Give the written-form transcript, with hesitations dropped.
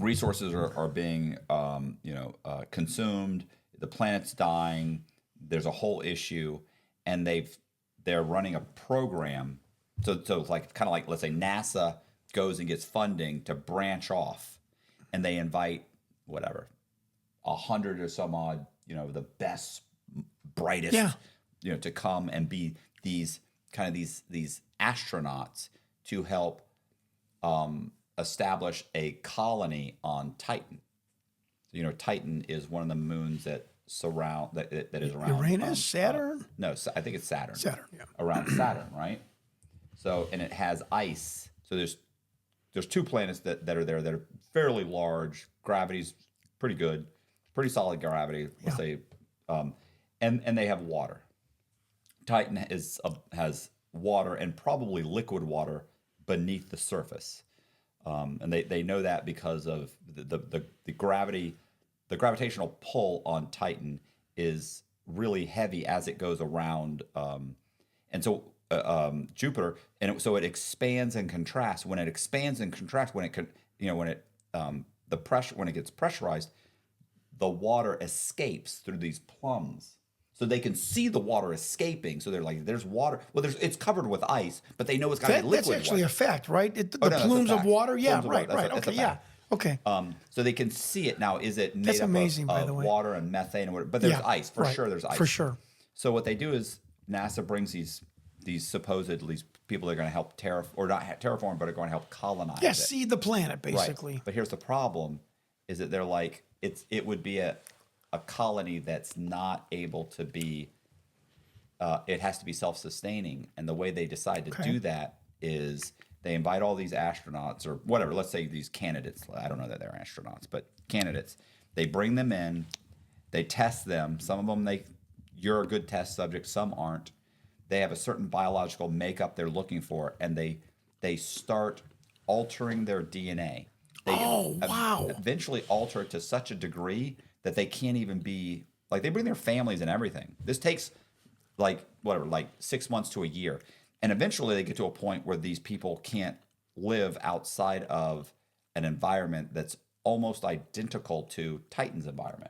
resources are being consumed. The planet's dying. There's a whole issue, and they're running a program. So like kind of like, let's say NASA goes and gets funding to branch off, and they invite whatever 100 or some odd, the best, brightest, Yeah. To come and be these astronauts to help establish a colony on Titan. Titan is one of the moons that is around Uranus, Saturn? No, I think it's Saturn. Saturn, yeah. Around Saturn, right? So, and it has ice. So there's two planets that are there that are fairly large. Gravity's pretty good, pretty solid gravity. Let's say, and they have water. Titan has water and probably liquid water beneath the surface, and they know that because of the gravity, the gravitational pull on Titan is really heavy as it goes around, and so Jupiter, and so it expands and contracts. When it expands and contracts, when the pressure, when it gets pressurized, the water escapes through these plumes. So they can see the water escaping. So they're like, "There's water." Well, it's covered with ice, but they know it's got to be liquid. That's actually water. a fact, right? The No, that's a plumes of fact. water. Yeah, Plumes of right, water. right. That's Okay, yeah. Okay. So they can see it now. Is it made That's up amazing, by of the way. water and methane or whatever? But there's Yeah, ice for right. sure. There's ice For sure. So what they do is NASA brings these supposedly people that are going to help terraform, but are going to help colonize Yeah, it. seed the planet, basically. Right. But here's the problem: is that they're like it would be a colony that's not able to be. It has to be self-sustaining, and the way they decide to do that is they invite all these astronauts or whatever. Let's say these candidates. I don't know that they're astronauts, but candidates. They bring them in, they test them. Some of them you're a good test subject. Some aren't. They have a certain biological makeup they're looking for, and they start altering their DNA. They wow. eventually alter it to such a degree that they can't even be like they bring their families and everything. This takes like 6 months to a year, and eventually they get to a point where these people can't live outside of an environment that's almost identical to Titan's environment.